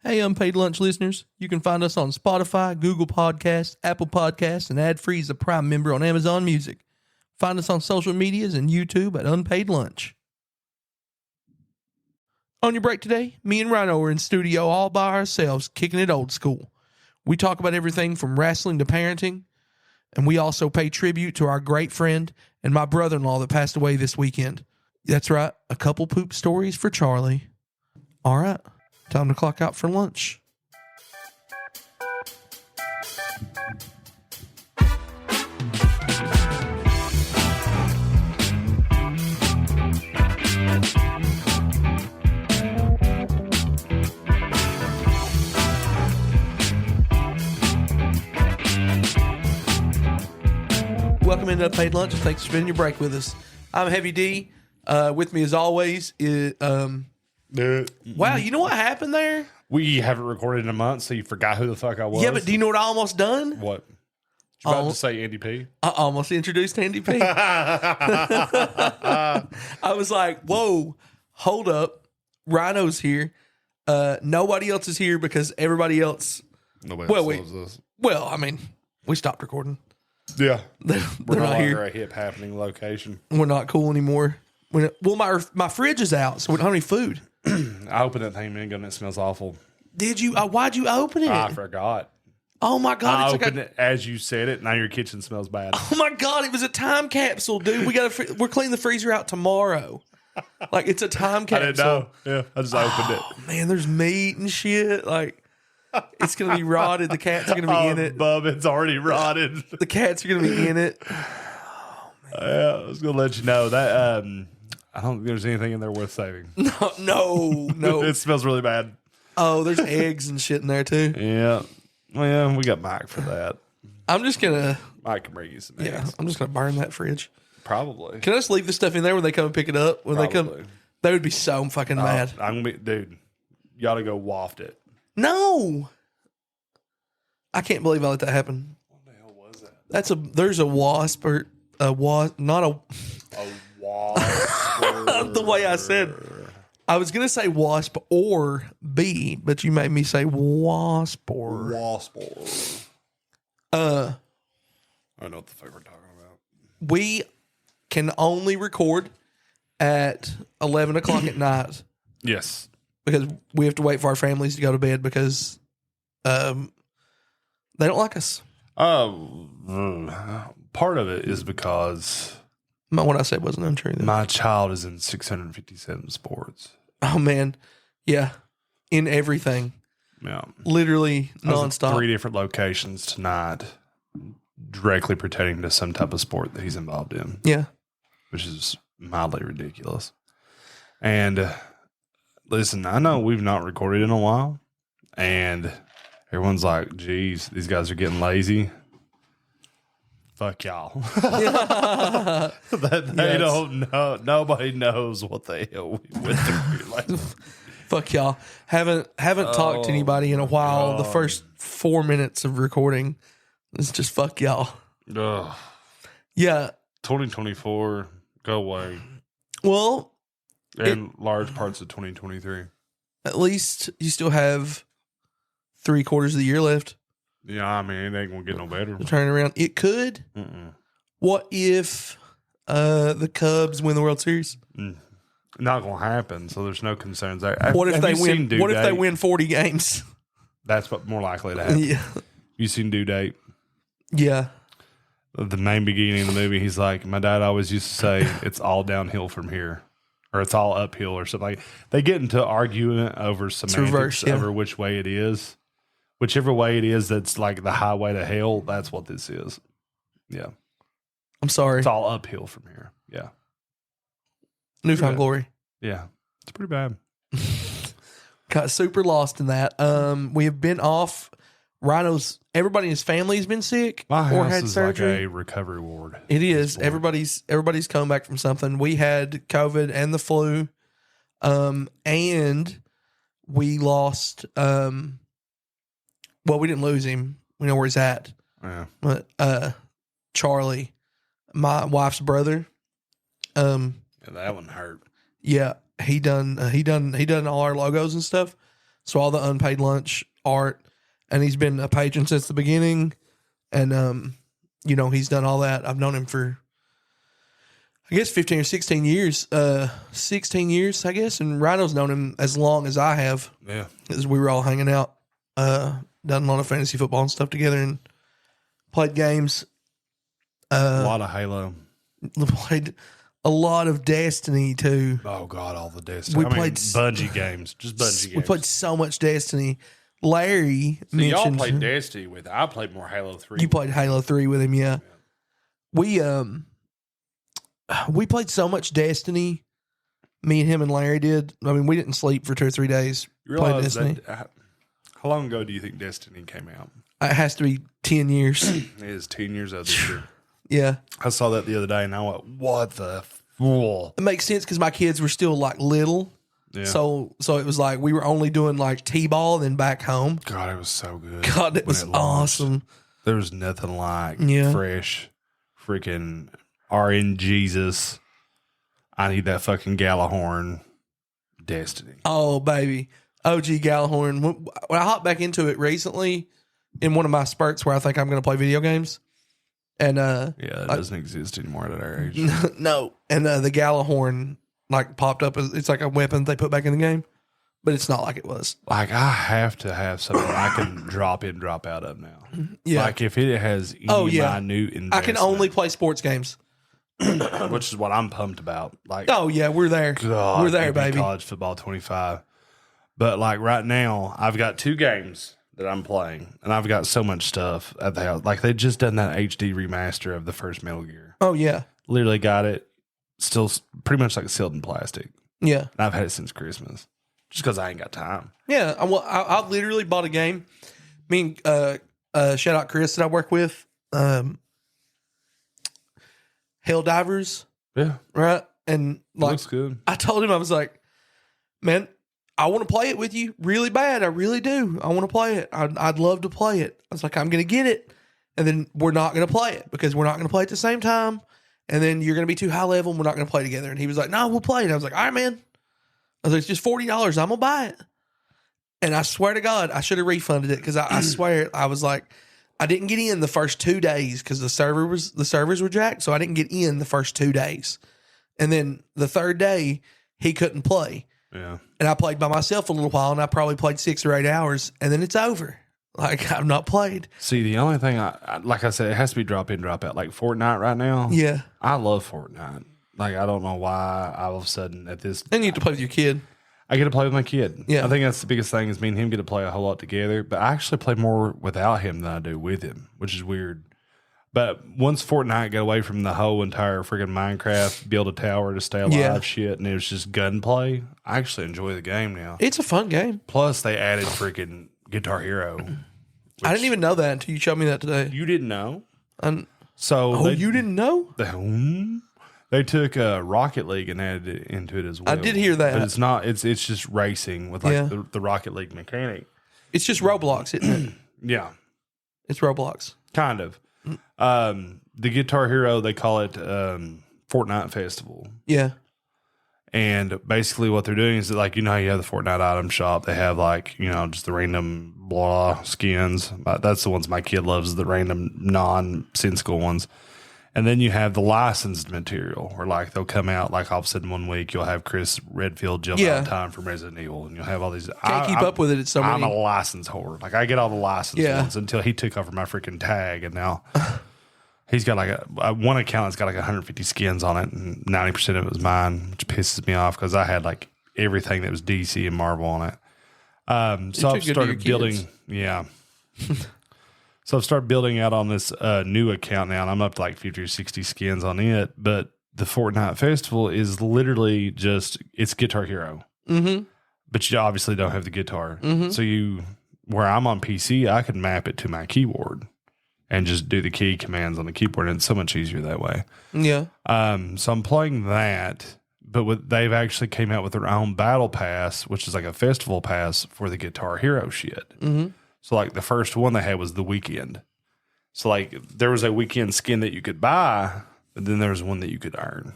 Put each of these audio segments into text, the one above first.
Hey, Unpaid Lunch listeners, you can find us on Spotify, Google Podcasts, Apple Podcasts, and ad-free as a Prime member on Amazon Music. Find us on social medias and YouTube at Unpaid Lunch. On your break today, me and Rhino are in studio all by ourselves, kicking it old school. We talk about everything from wrestling to parenting, and we also pay tribute to our great friend and my brother-in-law that passed away this weekend. That's right, a couple poop stories for Charlie. All right. Time to clock out for lunch. Welcome into Unpaid Lunch. Thanks for spending your break with us. I'm Heavy D. With me as always is... Wow, you know what happened there? We haven't recorded in a month, so you forgot who the fuck I was. Yeah, but do you know what I almost done? What? You about to say Andy P? I almost introduced Andy P. I was like, whoa, hold up. Rhino's here. Nobody else is here because everybody else... Nobody else loves us. Well, I mean, we stopped recording. Yeah. They're We're no not longer here. a hip happening location. We're not cool anymore. My fridge is out, so we don't have any food. I opened that thing, man, and it smells awful. Did you? Why'd you open it? I forgot. Oh my God! I opened it as you said it. Now your kitchen smells bad. Oh my God! It was a time capsule, dude. We're cleaning the freezer out tomorrow. Like it's a time capsule. I didn't know. Yeah, I just opened it. Man, there's meat and shit. Like it's gonna be rotted. The cats are gonna be in it. Bub, it's already rotted. The cats are gonna be in it. Yeah, I was gonna let you know that. I don't think there's anything in there worth saving. No. It smells really bad. Oh, there's eggs and shit in there too. Yeah. Well, yeah, we got Mike for that. I'm just gonna. Mike can bring you some eggs. Yeah, I'm just gonna burn that fridge. Probably. Can I just leave the stuff in there when they come and pick it up? When Probably. they come, they would be so fucking mad. I'm gonna be, dude. You ought to go waft it. No, I can't believe I let that happen. What the hell was that? There's a wasp or a wasp, not a wasp. the way I said. I was gonna say wasp or bee, but you made me say wasp or wasp. I don't know what the fuck we're talking about. We can only record at 11 o'clock at night. Yes, because we have to wait for our families to go to bed because they don't like us. Part of it is because What I said wasn't untrue. Though. My child is in 657 sports. Oh man, yeah, in everything. Yeah, literally nonstop. 3 different locations tonight, directly pertaining to some type of sport that he's involved in. Yeah, which is mildly ridiculous. And listen, I know we've not recorded in a while, and everyone's like, "Geez, these guys are getting lazy." Fuck y'all. They don't know. Nobody knows what the hell we went through. Like, fuck y'all. Haven't talked to anybody in a while. The first 4 minutes of recording is just fuck y'all. Yeah. 2024, go away. Well, and large parts of 2023. At least you still have 3/4 of the year left. Yeah, I mean, it ain't going to get no better. Turn around. It could. What if the Cubs win the World Series? Not going to happen, so there's no concerns there. What if they win? What if they win 40 games? That's what more likely to happen. Yeah. You seen Due Date? Yeah. The main beginning of the movie, he's like, my dad always used to say, it's all downhill from here. Or it's all uphill or something. Like, they get into argument over semantics over which way it is. Whichever way it is that's like the highway to hell, that's what this is. Yeah. I'm sorry. It's all uphill from here. Yeah. Newfound Glory. Yeah. It's pretty bad. Got super lost in that. We have been off. Everybody in his family has been sick My or house had is surgery. like a recovery ward. It is. Everybody's come back from something. We had COVID and the flu. And we lost well, we didn't lose him. We know where he's at. Yeah. But Charlie, my wife's brother. Yeah, that one hurt. Yeah, he done all our logos and stuff. So all the unpaid lunch art, and he's been a patron since the beginning. And, he's done all that. I've known him for, I guess, 15 or 16 years. 16 years, I guess. And Rhino's known him as long as I have. Yeah. As we were all hanging out, done a lot of fantasy football and stuff together and played games. A lot of Halo. Played a lot of Destiny, too. Oh, God, all the Destiny. Bungie games. Just Bungie games. We played so much Destiny. Larry mentioned... y'all played Destiny with... I played more Halo 3. You played Halo 3 with him, yeah. We played so much Destiny. Me and him and Larry did. I mean, we didn't sleep for 2 or 3 days. You realize that... How long ago do you think Destiny came out? It has to be 10 years. It is 10 years old this year. Yeah. I saw that the other day, and I went, what the fool? It makes sense because my kids were still, little. Yeah. So it was we were only doing, T-ball, then back home. God, it was so good. God, it was awesome. There was nothing like fresh, freaking RNGesus. I need that fucking Galahorn Destiny. Oh, baby. OG Galahorn. When I hopped back into it recently, in one of my spurts where I think I'm going to play video games, and it doesn't exist anymore at our age. No, and the Galahorn popped up. It's like a weapon they put back in the game, but it's not like it was. I have to have something I can drop in, drop out of now. Yeah, if it has any minute investment, I can only play sports games, which is what I'm pumped about. Oh yeah, we're there. God, we're there, baby. College football 25, but right now I've got 2 games that I'm playing, and I've got so much stuff at the house. They just done that HD remaster of the first Metal Gear. Oh yeah, literally got it. Still pretty much sealed in plastic. Yeah. And I've had it since Christmas. Just because I ain't got time. Yeah. I literally bought a game. Me and shout out Chris that I work with. Hell Divers. Yeah. Right? And looks good. I told him, I was like, man, I want to play it with you really bad. I really do. I want to play it. I'd love to play it. I was like, I'm going to get it. And then we're not going to play it because we're not going to play at the same time. And then you're going to be too high level and we're not going to play together. And he was like, no, we'll play it. I was like, all right, man. I was like, it's just $40. I'm going to buy it. And I swear to God, I should have refunded it because I swear I was like, I didn't get in the first 2 days because the servers were jacked. So I didn't get in the first 2 days. And then the 3rd day, he couldn't play. Yeah. And I played by myself a little while and I probably played 6 or 8 hours and then it's over. I've not played. See, the only thing like I said, it has to be drop in, drop out. Fortnite right now. Yeah. I love Fortnite. I don't know why all of a sudden at this. And you get to play with your kid. I get to play with my kid. Yeah. I think that's the biggest thing is me and him get to play a whole lot together. But I actually play more without him than I do with him, which is weird. But once Fortnite got away from the whole entire freaking Minecraft, build a tower to stay alive shit, and it was just gunplay, I actually enjoy the game now. It's a fun game. Plus, they added freaking Guitar Hero. I didn't even know that until you showed me that today. You didn't know? So you didn't know? They took Rocket League and added it into it as well. I did hear that. But it's not. It's just racing with the Rocket League mechanic. It's just Roblox, isn't it? Yeah. It's Roblox. Kind of. The Guitar Hero, they call it Fortnite Festival. Yeah. And basically what they're doing is that, you have the Fortnite item shop. They have just the random blah skins. That's the ones my kid loves, the random non-sensical ones. And then you have the licensed material where they'll come out all of a sudden one week you'll have Chris Redfield jump out in time from Resident Evil and you'll have all these. Can't keep up with it. It's so many. I'm a license whore. I get all the licensed ones until he took over my freaking tag and now he's got one account that's got 150 skins on it and 90% of it was mine, which pisses me off because I had everything that was DC and Marvel on it. So I've started building. Yeah. So I've started building out on this new account now, and I'm up to 50 or 60 skins on it. But the Fortnite Festival is literally it's Guitar Hero. Mm-hmm. But you obviously don't have the guitar. Mm-hmm. So where I'm on PC, I can map it to my keyboard and just do the key commands on the keyboard, and it's so much easier that way. Yeah. So I'm playing that, but they've actually came out with their own battle pass, which is a festival pass for the Guitar Hero shit. Mm-hmm. So the first one they had was the weekend. So there was a weekend skin that you could buy, but then there was one that you could earn.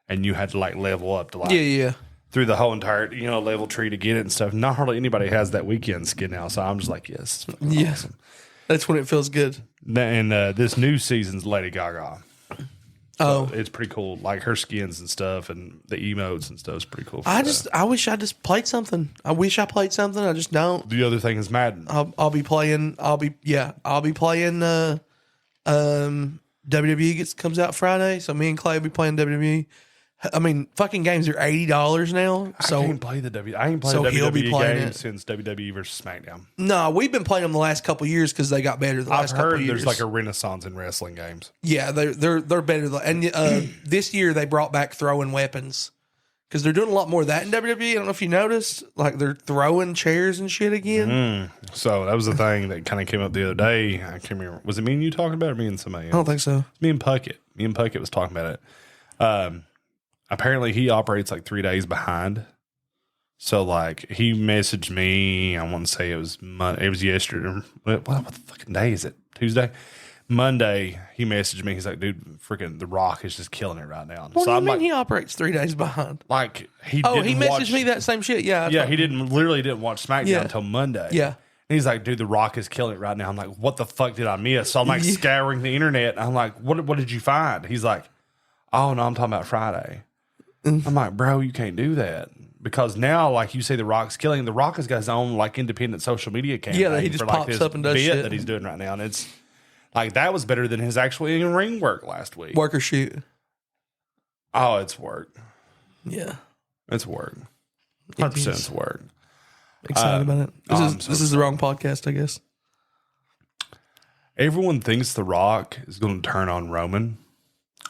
And you had to level up to through the whole entire, level tree to get it and stuff. Not hardly anybody has that weekend skid now. So I'm just like, yes. Awesome. That's when it feels good. And this new season's Lady Gaga. So Oh, it's pretty cool. Like her skins and stuff and the emotes and stuff is pretty cool. I wish I just played something. I wish I played something. I just don't. The other thing is Madden. I'll be playing. I'll be playing. WWE comes out Friday, so me and Clay will be playing WWE. I mean, fucking games are $80 now. So I ain't played the he'll be WWE playing game it since WWE versus SmackDown. No, we've been playing them the last couple of years because they got better the last couple of years. There's like a renaissance in wrestling games. Yeah, they're better. And this year they brought back throwing weapons because they're doing a lot more of that in WWE. I don't know if you noticed, like they're throwing chairs and shit again. So that was the thing that kind of came up the other day. I can't remember. Was it me and you talking about it, or me and somebody else? I don't think so. Me and Puckett. Me and Puckett was talking about it. Apparently he operates like 3 days behind. So like he messaged me. I want to say it was Monday. It was yesterday. What the fucking day is it? Tuesday. Monday, he messaged me. He's like, dude, freaking The Rock is just killing it right now. What so do you I'm mean like, he operates 3 days behind? Like he messaged me that same shit. Yeah. He literally didn't watch SmackDown until Monday. Yeah. And he's like, dude, The Rock is killing it right now. I'm like, what the fuck did I miss? So I'm like scouring the internet. I'm like, what did you find? He's like, oh no, I'm talking about Friday. I'm like, bro, you can't do that. Because now, like you say, The Rock's killing. The Rock has got his own like independent social media campaign. Yeah, he just for, like, pops his up and does bit shit that he's doing right now. And it's like that was better than his actual in-ring work last week. Work or shoot. Oh, it's work. Yeah. It's work. 100% it's work. Excited about it. This is the wrong podcast, I guess. Everyone thinks The Rock is going to turn on Roman.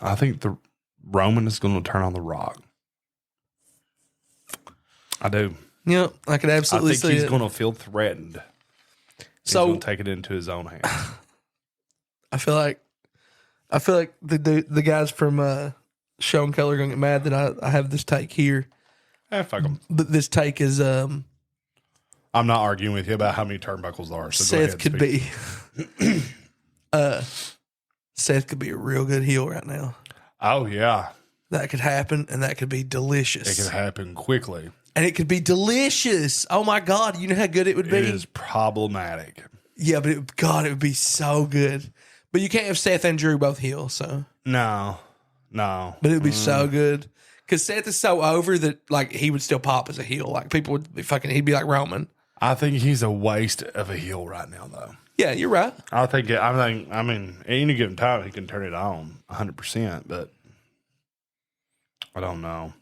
I think the Roman is going to turn on The Rock. I do. Yeah, I could absolutely see it. I think he's going to feel threatened. He's going to take it into his own hands. I feel like the guys from Show and Color are going to get mad that I have this take here. Fuck them. But this take is I'm not arguing with you about how many turnbuckles there are. So Seth could be Seth could be a real good heel right now. Oh yeah, that could happen, and that could be delicious. It could happen quickly, and it could be delicious. Oh my god, you know how good it would be. It is problematic. Yeah, but it would be so good. But you can't have Seth and Drew both heel, so no. But it would be so good because Seth is so over that like he would still pop as a heel. Like people would be fucking. He'd be like Roman. I think he's a waste of a heel right now, though. Yeah, you're right. I mean, at any given time, he can turn it on 100%, but I don't know.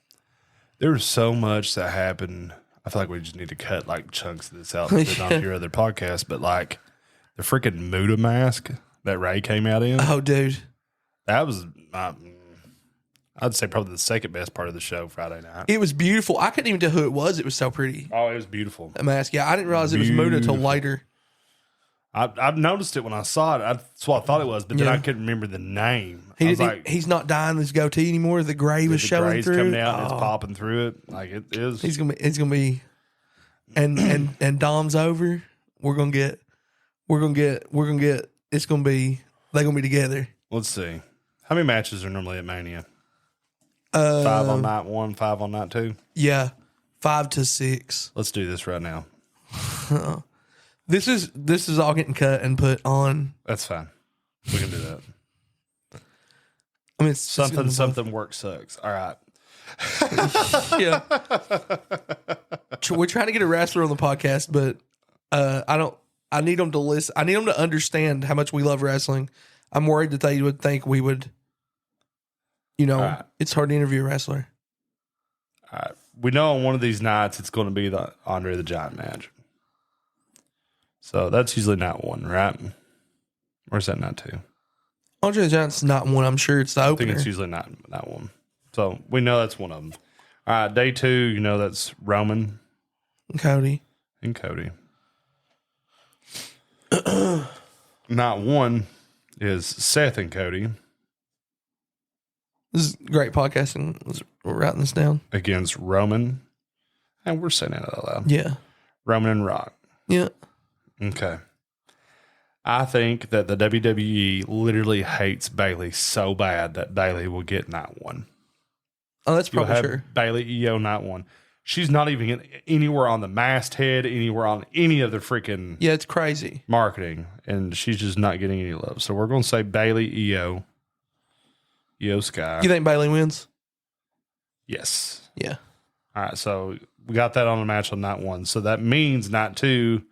There's so much that happened. I feel like we just need to cut like chunks of this out and put it on your other podcast, but like the freaking Muda mask that Ray came out in. Oh, dude. That was, I'd say probably the second best part of the show Friday night. It was beautiful. I couldn't even tell who it was. It was so pretty. Oh, it was beautiful. That mask. Yeah, I didn't realize it was Muda until later. I've noticed it when I saw it. That's what I thought it was, but then I couldn't remember the name. He's not dyeing his goatee anymore. The gray was showing through. Coming out and it's popping through it. Like it is. It's gonna be, and Dom's over. They're gonna be together. Let's see. How many matches are normally at Mania? 5 on night 1, 5 on night 2? Yeah. 5 to 6. Let's do this right now. This is all getting cut and put on. That's fine. We can do that. I mean, something work sucks. All right. Yeah. We're trying to get a wrestler on the podcast, but I need them to listen. I need them to understand how much we love wrestling. I'm worried that they would think we would, It's hard to interview a wrestler. All right. We know on one of these nights it's going to be the Andre the Giant match. So that's usually night 1, right? Or is that night 2? Andre the Giant's not one. I'm sure it's the opener. I think it's usually not 1. So we know that's one of them. All right, day 2, that's Roman. Cody. And Cody. Night 1 is Seth and Cody. This is great podcasting. We're writing this down. Against Roman. And we're saying it out loud. Yeah. Roman and Rock. Yeah. Okay. I think that the WWE literally hates Bayley so bad that Bayley will get night 1. Oh, that's probably true. Bayley EO night 1. She's not even anywhere on the masthead, anywhere on any of the freaking it's crazy marketing, and she's just not getting any love. So we're going to say Bailey, Io Sky. You think Bailey wins? Yes. Yeah. All right, so we got that on the match on night 1. So that means night 2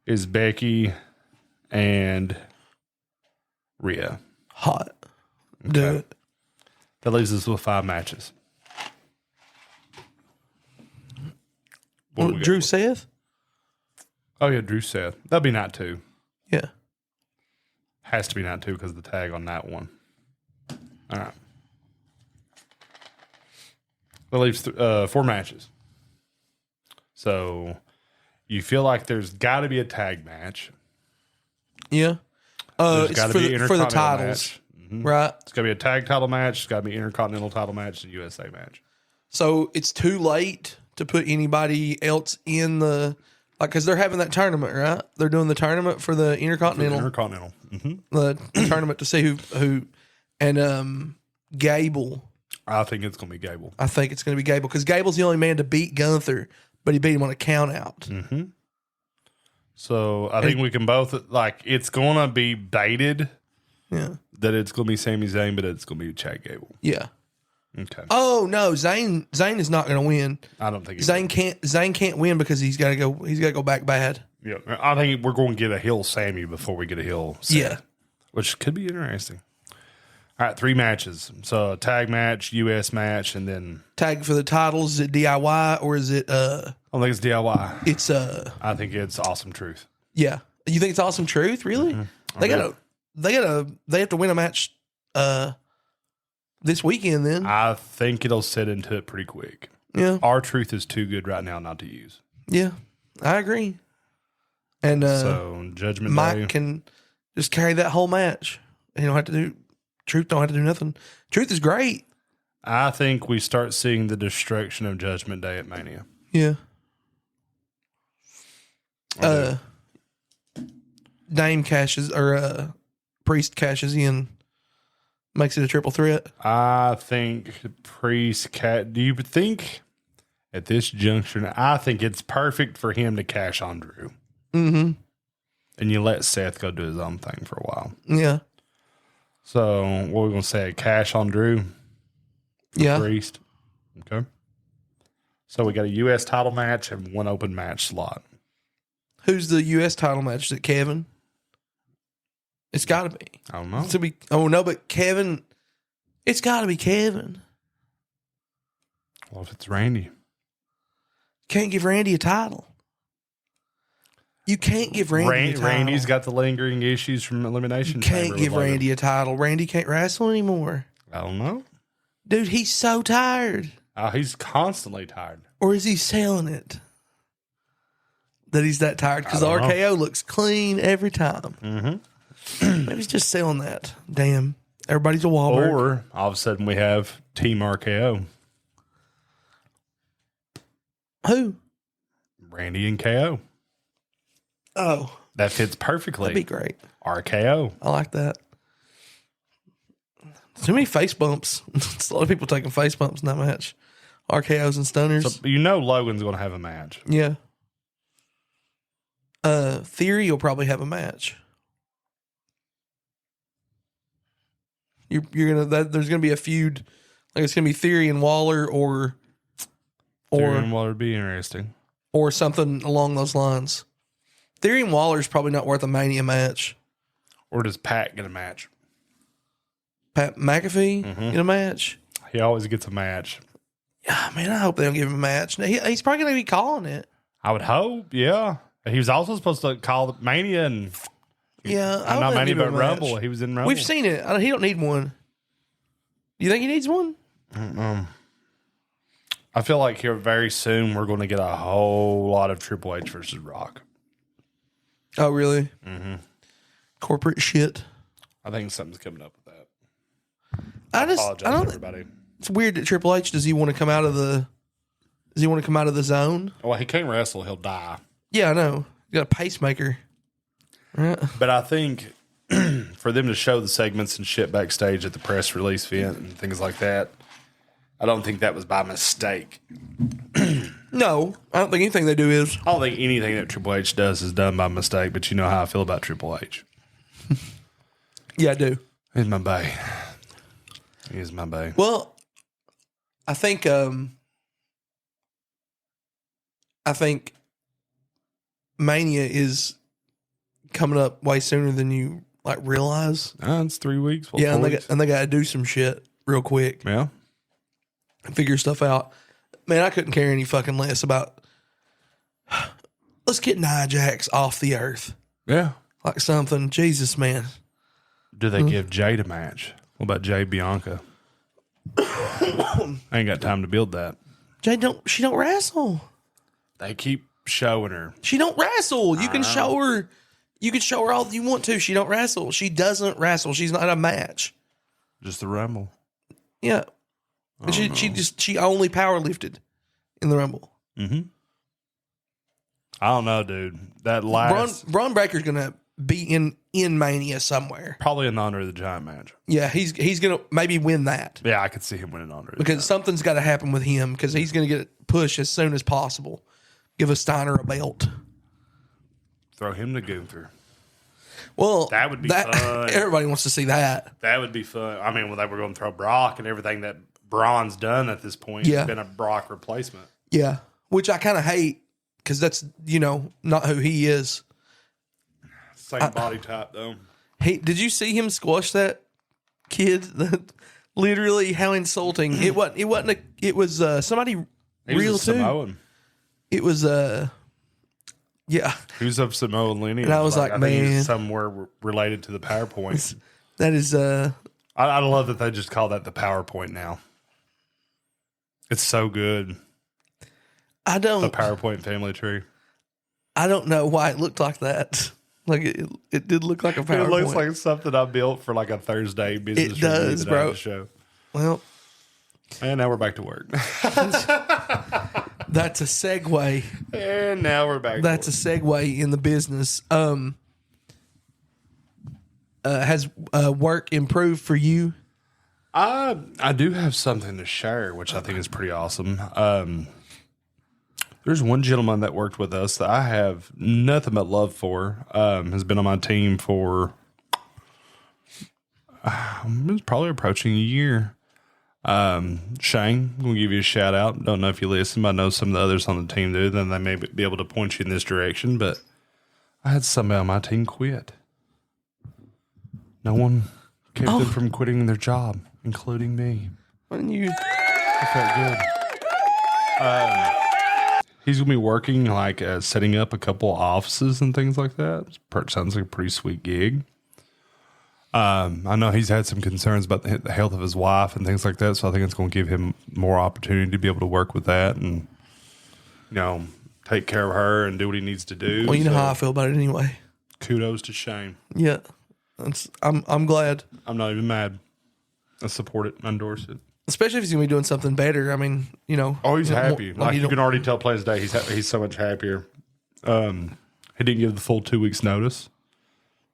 is Becky and Rhea. Hot. Okay. Do it. That leaves us with 5 matches. Drew Seth? Oh, yeah, Drew Seth. That'll be night 2. Yeah. Has to be night 2 because of the tag on night 1. All right. That leaves 4 matches. So you feel like there's got to be a tag match. Yeah. There's It's got to be an for the Intercontinental titles. match. Right. It's got to be a tag title match. It's got to be Intercontinental title match and USA match. So it's too late to put anybody else in the, like, because they're having that tournament, right? They're doing the tournament for the Intercontinental. The tournament to see who, and Gable. I think it's going to be Gable. I think it's going to be Gable because Gable's the only man to beat Gunther, but he beat him on a count out. Mm-hmm. So I think we can both, like, it's going to be baited. Yeah. That it's going to be Sami Zayn, but it's going to be Chad Gable. Yeah. Okay. Oh no, Zayn is not going to win. I don't think Zayn can't win because he's got to go back bad. Yeah, I think we're going to get a heel Sammy before we get a heel Seth, Yeah, which could be interesting. All right, 3 matches. So a tag match, US match, and then tag for the titles. Is it DIY or is it? I don't think it's DIY. It's I think it's Awesome Truth. Yeah, you think it's Awesome Truth? Really? Mm-hmm. They have to win a match. This weekend, then I think it'll set into it pretty quick. Yeah, our Truth is too good right now not to use. Yeah, I agree. And so Judgment Mike Day can just carry that whole match. He don't have to do. Truth don't have to do nothing. Truth is great. I think we start seeing the destruction of Judgment Day at Mania. Yeah. Dame cashes or Priest cashes in. Makes it a triple threat. I think Priest do you think at this juncture, I think it's perfect for him to cash on Drew. Mm-hmm. And you let Seth go do his own thing for a while. Yeah. So what are we going to say? Cash on Drew? Yeah. Priest? Okay. So we got a U.S. title match and 1 open match slot. Who's the U.S. title match? Is it Kevin? It's got to be. I don't know. But Kevin, it's got to be Kevin. Well, if it's Randy. Can't give Randy a title. You can't give Randy a title. Randy's got the lingering issues from Elimination Chamber. You can't give Randy a title. Randy can't wrestle anymore. I don't know. Dude, he's so tired. He's constantly tired. Or is he selling it? That he's that tired? Because RKO looks clean every time. Mm-hmm. Maybe he's just selling that. Damn. Everybody's a Wahlberg. Or all of a sudden we have Team RKO. Who? Randy and KO. Oh. That fits perfectly. That'd be great. RKO. I like that. Too many face bumps. It's a lot of people taking face bumps in that match. RKOs and stunners. So you know Logan's going to have a match. Yeah. Theory will probably have a match. You're gonna there's gonna be a feud, like it's gonna be Theory and Waller or Theory and Waller would be interesting, or something along those lines. Theory and Waller is probably not worth a Mania match. Or does Pat get a match? Pat McAfee get a match? He always gets a match. Yeah, man, I hope they don't give him a match. He's probably gonna be calling it. I would hope, yeah. He was also supposed to call the Mania and I'm not Mania, but Rumble. He was in Rumble. We've seen it. He don't need one. You think he needs one? I feel like here very soon we're going to get a whole lot of Triple H versus Rock. Oh, really? Mm-hmm. Corporate shit. I think something's coming up with that. I apologize don't, to everybody. It's weird that Triple H, does he want to come out of the zone? Well, he can't wrestle. He'll die. Yeah, I know. He got a pacemaker. Right. But I think for them to show the segments and shit backstage at the press release event and things like that, I don't think that was by mistake. No, I don't think anything they do is. I don't think anything that Triple H does is done by mistake, but you know how I feel about Triple H. Yeah, I do. He's my bae. He is my bae. Well, I think Mania is coming up way sooner than you like realize. It's 3 weeks. Yeah, and they got to do some shit real quick. Yeah. And figure stuff out. Man, I couldn't care any fucking less about. Let's get Nia Jax off the earth. Yeah. Like something. Jesus, man. Do they give Jade a match? What about Jade Bianca? I ain't got time to build that. Jade she don't wrestle. They keep showing her. She don't wrestle. You can show her. You can show her all you want to. She don't wrestle. She doesn't wrestle. She's not a match. Just the Rumble. Yeah. And she only power lifted in the Rumble. Mm-hmm. I don't know, dude. That last Braun Breaker's gonna be in Mania somewhere. Probably an Honor of the Giant match. Yeah, he's gonna maybe win that. Yeah, I could see him winning Honor of the because Giant. something's got to happen with him because he's gonna get pushed as soon as possible. Give a Steiner a belt. Throw him to Gunther. Well, that would be fun. Everybody wants to see that. That would be fun. I mean, when they were going to throw Brock and everything that Braun's done at this point, yeah. It's been a Brock replacement. Yeah, which I kind of hate because that's not who he is. Same body type though. Hey, did you see him squash that kid? Literally, how insulting! It wasn't. It was somebody real too. Samoan. It was yeah. Who's of Samoan lineage? And I was like, I man, think he's somewhere related to the PowerPoint. That is I love that they just call that the PowerPoint now. It's so good. The PowerPoint family tree. I don't know why it looked like that. Like it did look like a PowerPoint. It looks like something I built for like a Thursday business. It does, bro. Show. Well, and now we're back to work. That's a segue. And now we're back. That's a segue in the business. Has work improved for you? I do have something to share, which I think is pretty awesome. There's one gentleman that worked with us that I have nothing but love for. Has been on my team for it's probably approaching a year. Shane, I'm gonna give you a shout out. Don't know if you listen, but I know some of the others on the team do. Then they may be able to point you in this direction. But I had somebody on my team quit. No one kept them from quitting their job, including me. I felt good. He's going to be working, like, setting up a couple of offices and things like that. Sounds like a pretty sweet gig. I know he's had some concerns about the health of his wife and things like that, so I think it's going to give him more opportunity to be able to work with that and, take care of her and do what he needs to do. Well, you know how I feel about it anyway. Kudos to Shane. Yeah. I'm glad. I'm not even mad. I support it, endorse it. Especially if he's going to be doing something better. I mean, Oh, he's happy. Like you can already tell plain as day he's so much happier. He didn't give the full 2 weeks notice.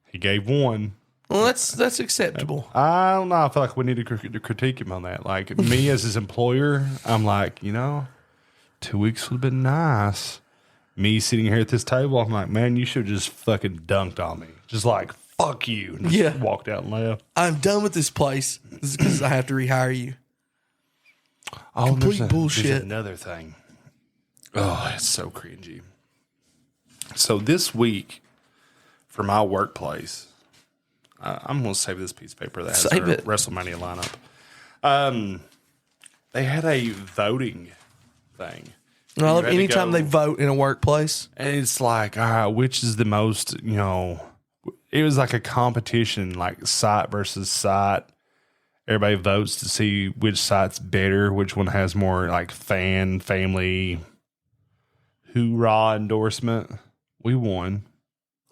He gave one. Well, that's acceptable. I don't know. I feel like we need to critique him on that. Like me as his employer, I'm like, 2 weeks would have been nice. Me sitting here at this table, I'm like, man, you should have just fucking dunked on me. Just like, fuck you. And just walked out and left. I'm done with this place because I have to rehire you. Oh, complete bullshit. There's another thing. Oh, it's so cringy. So this week, for my workplace, I'm going to save this piece of paper that has our WrestleMania lineup. They had a voting thing. Well, anytime they vote in a workplace. And it's like, all right, which is the most, it was like a competition, like site versus site. Everybody votes to see which site's better, which one has more like family, hoorah endorsement. We won.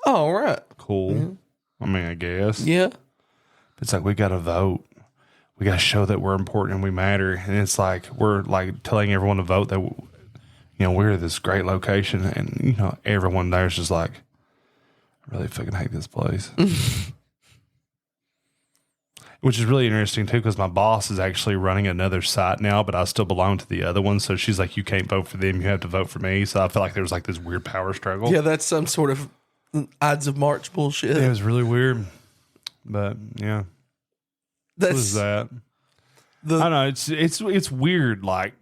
Oh, all right. Cool. Yeah. I mean, I guess. Yeah. It's like we got to vote. We got to show that we're important and we matter. And it's like we're like telling everyone to vote that, we're this great location. And, everyone there's just like, I really fucking hate this place. Which is really interesting too, because my boss is actually running another site now, but I still belong to the other one. So she's like, you can't vote for them, you have to vote for me. So I felt like there was like this weird power struggle. Yeah, that's some sort of Ides of March bullshit. It was really weird, but yeah, what was that? I don't know. It's weird. Like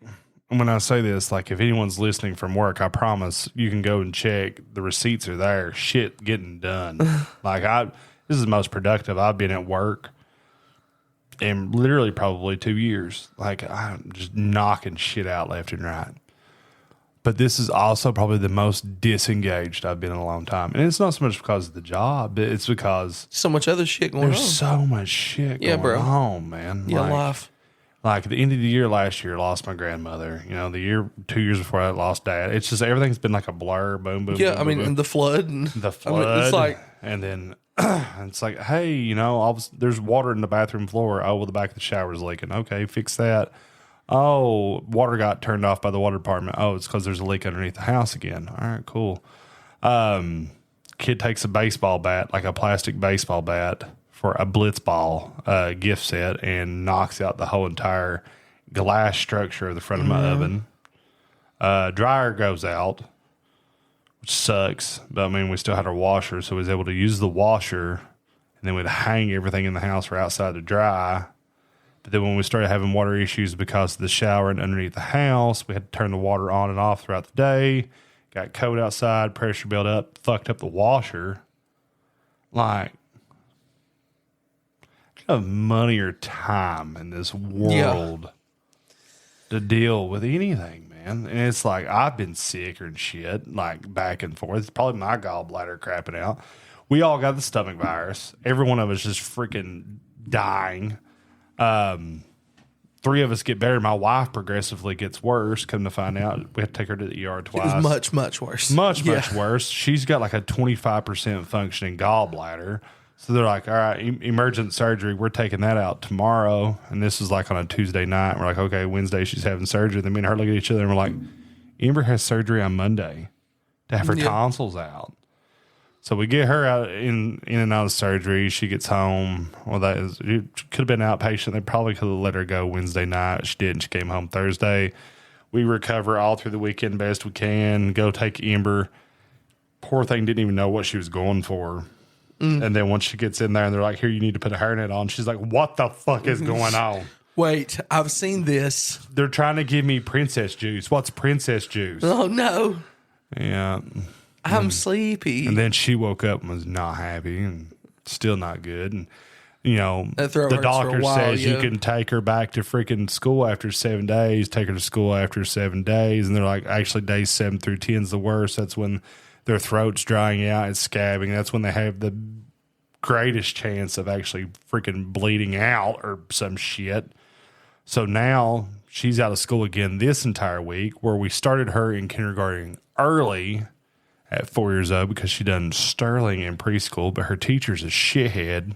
when I say this, like if anyone's listening from work, I promise you can go and check. The receipts are there. Shit getting done. This is the most productive I've been at work in literally probably 2 years. Like I'm just knocking shit out left and right. But this is also probably the most disengaged I've been in a long time. And it's not so much because of the job, but it's because so much other shit going on. There's so much shit going on, man. Yeah, life. Like at the end of the year last year, I lost my grandmother. You know, the year 2 years before I lost dad. It's just everything's been like a blur. Boom, boom. Yeah, boom, I mean, boom. and the flood. It's like, and then it's like, hey, you know, there's water in the bathroom floor. Oh, well, the back of the shower is leaking. Okay, fix that. Oh, water got turned off by the water department. Oh, it's because there's a leak underneath the house again. All right, cool. Kid takes a baseball bat, like a plastic baseball bat, for a blitzball gift set and knocks out the whole entire glass structure of the front of my oven. Dryer goes out, which sucks. But I mean, we still had our washer, so we was able to use the washer, and then we'd hang everything in the house for outside to dry. But then when we started having water issues because of the shower and underneath the house, we had to turn the water on and off throughout the day. Got cold outside, pressure built up, fucked up the washer. Like, of money or time in this world to deal with anything, man. And it's like, I've been sick and shit, like back and forth. It's probably my gallbladder crapping out. We all got the stomach virus. Every one of us just freaking dying. 3 of us get better. My wife progressively gets worse. Come to find out, we have to take her to the ER twice. It was much, much worse. Much worse. She's got like a 25% functioning gallbladder. So they're like, all right, emergent surgery. We're taking that out tomorrow. And this is like on a Tuesday night. We're like, okay, Wednesday she's having surgery. Then me and her look at each other and we're like, Amber has surgery on Monday to have her tonsils out. So we get her out in and out of surgery. She gets home. Well, it could have been outpatient. They probably could have let her go Wednesday night. She didn't. She came home Thursday. We recover all through the weekend best we can. Go take Amber. Poor thing didn't even know what she was going for. And then once she gets in there and they're like, here, you need to put a hairnet on. She's like, what the fuck is going on? Wait, I've seen this. They're trying to give me princess juice. What's princess juice? Oh, no. Yeah. I'm sleepy. And then she woke up and was not happy and still not good. And, you know, the doctor says you can take her back to freaking school after 7 days, take her to school after 7 days. And they're like, actually, days 7 through 10 is the worst. That's when their throat's drying out and scabbing. That's when they have the greatest chance of actually freaking bleeding out or some shit. So now she's out of school again this entire week, where we started her in kindergarten early at 4 years old because she done Sterling in preschool, but her teacher's a shithead.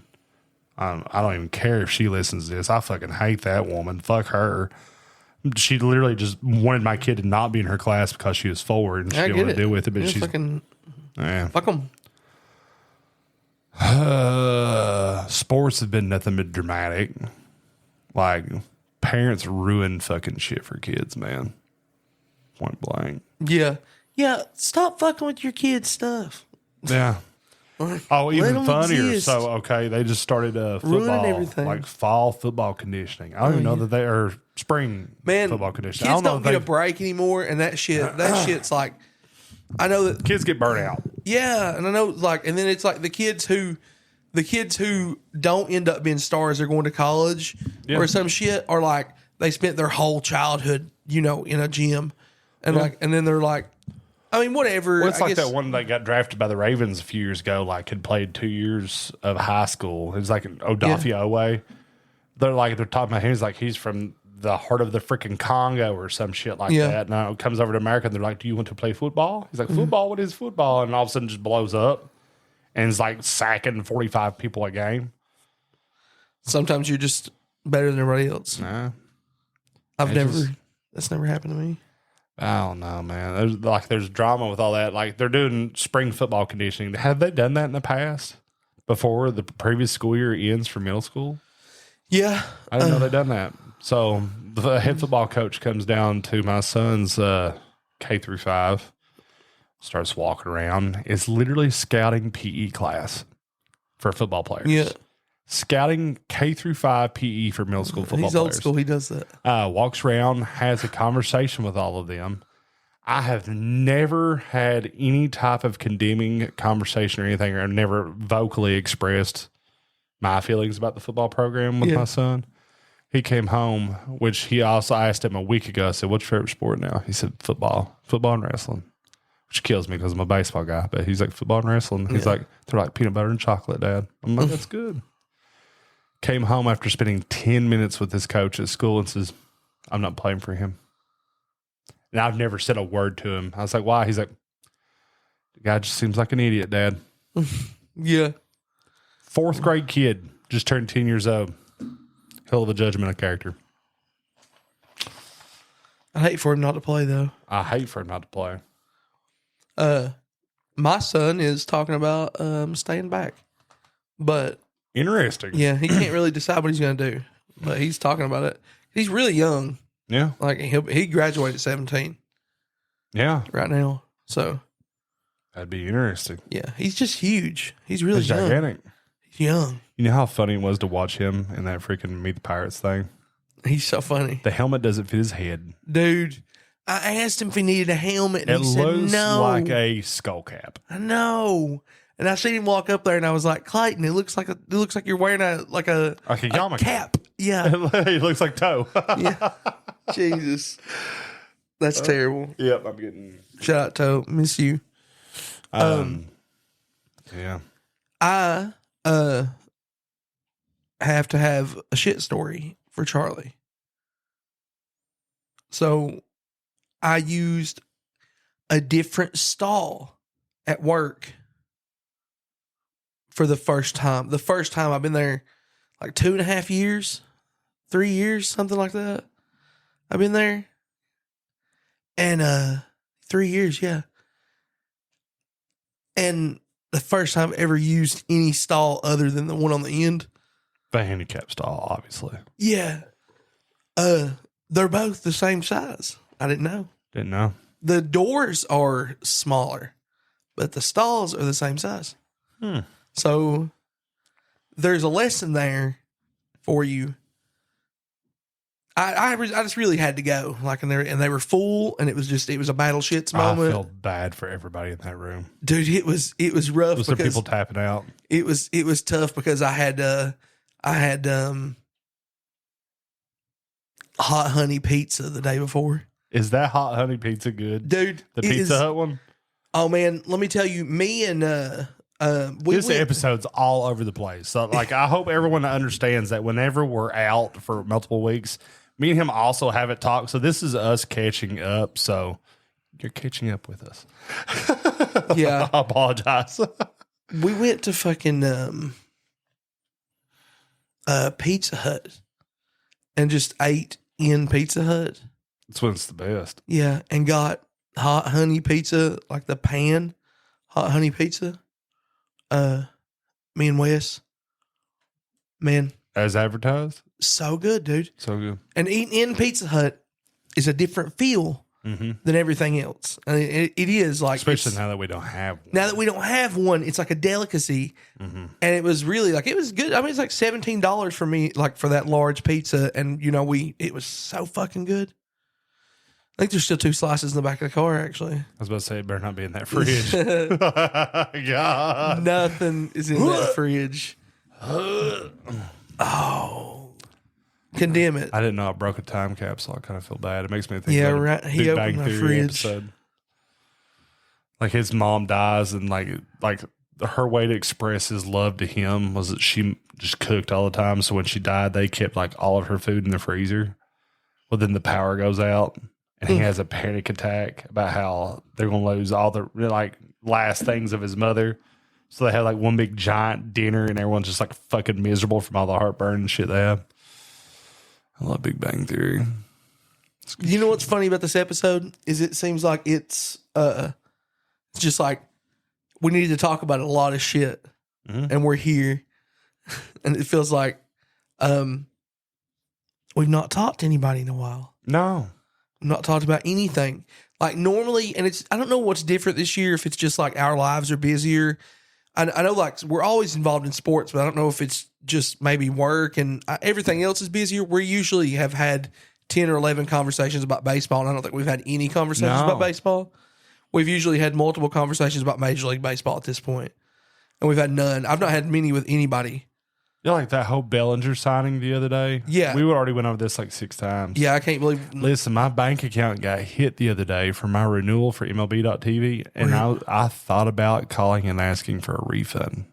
I don't even care if she listens to this. I fucking hate that woman. Fuck her. She literally just wanted my kid to not be in her class because she was 4 and she didn't want to deal with it. But she's fucking fuck them. Sports have been nothing but dramatic. Like, parents ruin fucking shit for kids, man. Point blank. Yeah. Stop fucking with your kids' stuff. Yeah. Oh, even funnier. So, okay, they just started football, like fall football conditioning. I don't even know that they are spring football conditioning. Kids don't get a break anymore, and that shit's like, I know that kids get burnt out. Yeah, and I know, like, and then it's like the kids who don't end up being stars are going to college or some shit, or like they spent their whole childhood, you know, in a gym, and and then they're like, I mean, whatever. Well, it's like that one that got drafted by the Ravens a few years ago, like had played 2 years of high school. It was like an Odafe. They're talking about him. He's like, he's from the heart of the freaking Congo or some shit like that. Now it comes over to America and they're like, do you want to play football? He's like, football? What is football? And all of a sudden just blows up and is like sacking 45 people a game. Sometimes you're just better than everybody else. Nah. That's never happened to me. I don't know, man. There's drama with all that. Like, they're doing spring football conditioning. Have they done that in the past before the previous school year ends for middle school? Yeah. I didn't know they'd done that. So the head football coach comes down to my son's K through 5, starts walking around. It's literally scouting PE class for football players. Yeah. Scouting K through 5 PE for middle school football players. He's old school. He does that. Walks around, has a conversation with all of them. I have never had any type of condemning conversation or anything, or I've never vocally expressed my feelings about the football program with my son. He came home, which he also asked him a week ago. I said, "What's your favorite sport now?" He said, "Football and wrestling," which kills me because I'm a baseball guy. But he's like, "Football and wrestling." He's like, "They're like peanut butter and chocolate, Dad." I'm like, "That's good." Came home after spending 10 minutes with his coach at school and says, "I'm not playing for him." And I've never said a word to him. I was like, "Why?" He's like, "The guy just seems like an idiot, Dad." Yeah. 4th grade kid, just turned 10 years old. Hell of a judgment of character. I hate for him not to play, though. I hate for him not to play. My son is talking about staying back. But interesting. Yeah, he can't really decide what he's going to do. But he's talking about it. He's really young. Yeah. Like, he graduated at 17. Yeah. Right now. So. That'd be interesting. Yeah. He's just huge. He's really young. Gigantic. He's young. You know how funny it was to watch him in that freaking Meet the Pirates thing? He's so funny. The helmet doesn't fit his head. Dude, I asked him if he needed a helmet, and it he said looks no. like a skull cap. I know. And I seen him walk up there, and I was like, Clayton, it looks like you're wearing a yarmulke cap. Yeah. He looks like Toe. Yeah. Jesus. That's terrible. Yep, I'm getting... Shout out, Toe. Miss you. Yeah. I have to have a shit story for Charlie. So I used a different stall at work for the first time. The first time I've been there like 2.5 years, 3 years, something like that. I've been there. And 3 years, yeah. And the first time I ever used any stall other than the one on the end. The handicap stall, obviously. Yeah. They're both the same size. I didn't know. Didn't know. The doors are smaller, but the stalls are the same size. So there's a lesson there for you. I just really had to go, like, and they were full, and it was a battle shits moment. I feel bad for everybody in that room, dude. It was rough. Was there people tapping out? It was tough because I had hot honey pizza the day before. Is that hot honey pizza good, dude? The Pizza Hut one. Oh man, let me tell you, me and this episode's all over the place. So, like, I hope everyone understands that whenever we're out for multiple weeks, me and him also haven't talked. So this is us catching up. So you're catching up with us. Yeah, I apologize. We went to fucking Pizza Hut and just ate in Pizza Hut. That's when it's the best. Yeah, and got hot honey pizza, like the pan hot honey pizza. Me and Wes, man, as advertised, so good, dude. So good. And eating in Pizza Hut is a different feel than everything else. I mean, it is like, especially now that we don't have one. Now that we don't have one, it's like a delicacy. And it was really like, it was good. I mean, it's like $17 for me, like for that large pizza. And you know, it was so fucking good. I think there's still 2 slices in the back of the car, actually. I was about to say, it better not be in that fridge. God. Nothing is in that fridge. Oh. Condemn it. I didn't know I broke a time capsule. I kind of feel bad. It makes me think about right. He Big opened Bang my Theory fridge. episode. Like, his mom dies, and like her way to express his love to him was that she just cooked all the time. So when she died, they kept like all of her food in the freezer. Well, then the power goes out. And he has a panic attack about how they're going to lose all the like last things of his mother. So they have like one big giant dinner, and everyone's just like fucking miserable from all the heartburn and shit they have. I love Big Bang Theory. You know what's funny about this episode is it seems like it's just like we need to talk about a lot of shit, and we're here, and it feels like we've not talked to anybody in a while. No. We've not talked about anything. Like normally, and I don't know what's different this year, if it's just like our lives are busier. I know like we're always involved in sports, but I don't know if it's just maybe work and everything else is busier. We usually have had 10 or 11 conversations about baseball, and I don't think we've had any conversations about baseball. We've usually had multiple conversations about Major League Baseball at this point, and we've had none. I've not had many with anybody. Yeah, like that whole Bellinger signing the other day. Yeah. We already went over this like 6 times. Yeah, I can't believe. Listen, my bank account got hit the other day for my renewal for MLB.TV, and I thought about calling and asking for a refund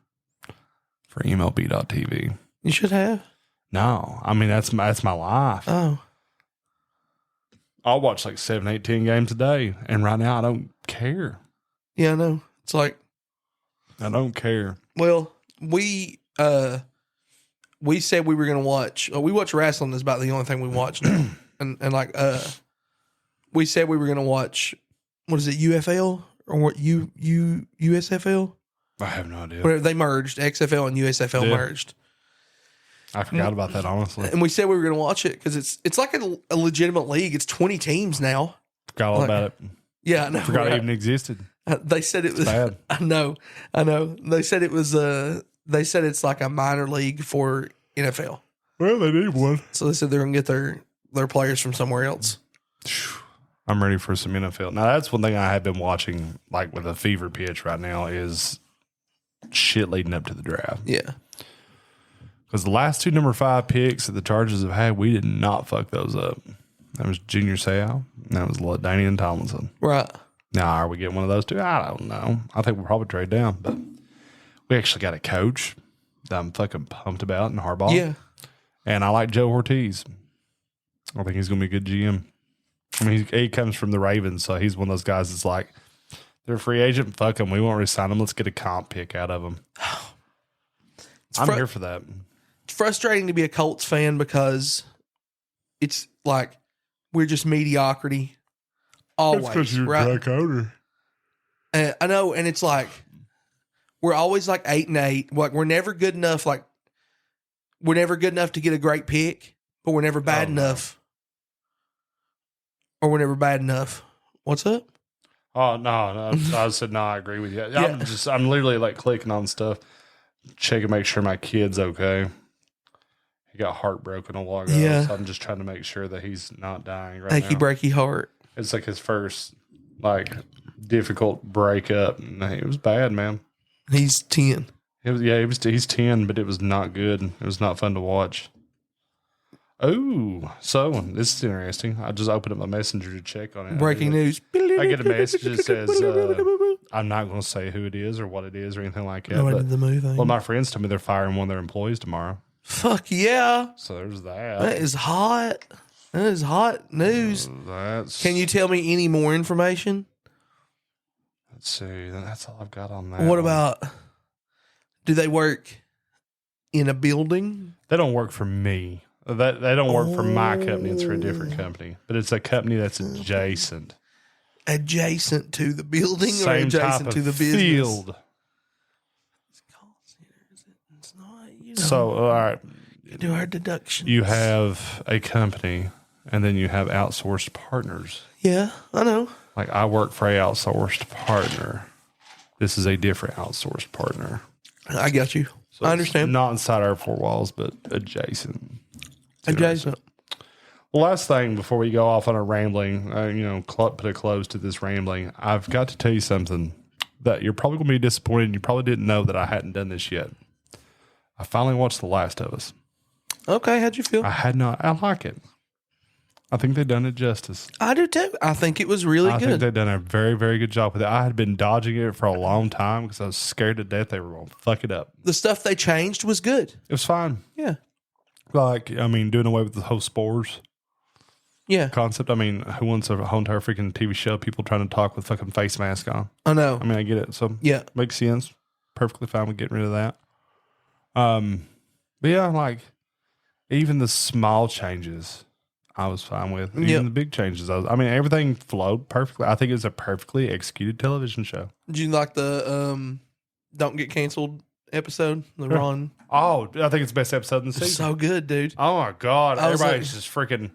for MLB.TV. You should have. No, I mean, that's my life. Oh. I'll watch like 7, 8, 10 games a day, and right now I don't care. Yeah, I know. It's like. I don't care. Well, we said we were going to watch. We watch wrestling. Is about the only thing we watch now. We said we were going to watch. What is it? UFL or what? USFL? I have no idea. Whatever, they merged. XFL and USFL merged. I forgot about that, honestly. And we said we were going to watch it because it's like a legitimate league. It's 20 teams now. Forgot all about it. Yeah, I know. Forgot it even existed. They said it was bad. I know. They said it was. They said it's like a minor league for NFL. Well, they need one. So they said they're going to get their players from somewhere else. I'm ready for some NFL. Now, that's one thing I have been watching, like with a fever pitch right now, is shit leading up to the draft. Yeah. Because the last 2 number 5 picks that the Chargers have had, we did not fuck those up. That was Junior Seau, and that was LaDainian Tomlinson. Right. Now, are we getting one of those 2? I don't know. I think we'll probably trade down, but we actually got a coach that I'm fucking pumped about in Harbaugh. Yeah. And I like Joe Ortiz. I think he's going to be a good GM. I mean, he comes from the Ravens, so he's one of those guys that's like, they're a free agent, fuck them. We won't resign them. Let's get a comp pick out of them. I'm here for that. It's frustrating to be a Colts fan because it's like we're just mediocrity always. That's because you're right? a drunk owner. I know, and it's like we're always like 8-8. Like we're never good enough. Like we're never good enough to get a great pick, but we're never bad enough. Or we're never bad enough. What's up? Oh no! I said no. I agree with you. I'm literally like clicking on stuff, checking, make sure my kid's okay. He got heartbroken a while ago. Yeah. So I'm just trying to make sure that he's not dying right now. Achy breaky heart. It's like his first like difficult breakup. And it was bad, man. He's 10. He's 10, but it was not good. It was not fun to watch. Oh, so this is interesting. I just opened up my messenger to check on it. Breaking news. I get a message that says, I'm not going to say who it is or what it is or anything like that. Well, my friends told me they're firing one of their employees tomorrow. Fuck yeah. So there's that. That is hot. That is hot news. Can you tell me any more information? Let's see. That's all I've got on that. What about, do they work in a building? They don't work for me. They don't work for my company. It's for a different company. But it's a company that's adjacent. Adjacent to the building Same or adjacent to the business? Field. It's not, So, all right. You do our deductions. You have a company, and then you have outsourced partners. Yeah, I know. Like I work for a outsourced partner. This is a different outsourced partner. I got you. So I understand. Not inside our 4 walls, but adjacent. Adjacent. The last thing before we go off on our rambling, put a close to this rambling. I've got to tell you something that you're probably going to be disappointed. And you probably didn't know that I hadn't done this yet. I finally watched The Last of Us. Okay, how'd you feel? I like it. I think they've done it justice. I do too. I think it was really good. I think they've done a very, very good job with it. I had been dodging it for a long time because I was scared to death they were going to fuck it up. The stuff they changed was good. It was fine. Yeah. Doing away with the whole spores concept. Who wants a whole entire freaking TV show? People trying to talk with fucking face mask on. I know. I get it. So makes sense. Perfectly fine with getting rid of that. But yeah, even the small changes, I was fine with. Even the big changes, everything flowed perfectly. I think it's a perfectly executed television show. Did you like the don't get canceled episode? The Ron. Oh, I think it's the best episode in the season. So good, dude. Oh my God. I was Everybody's just freaking,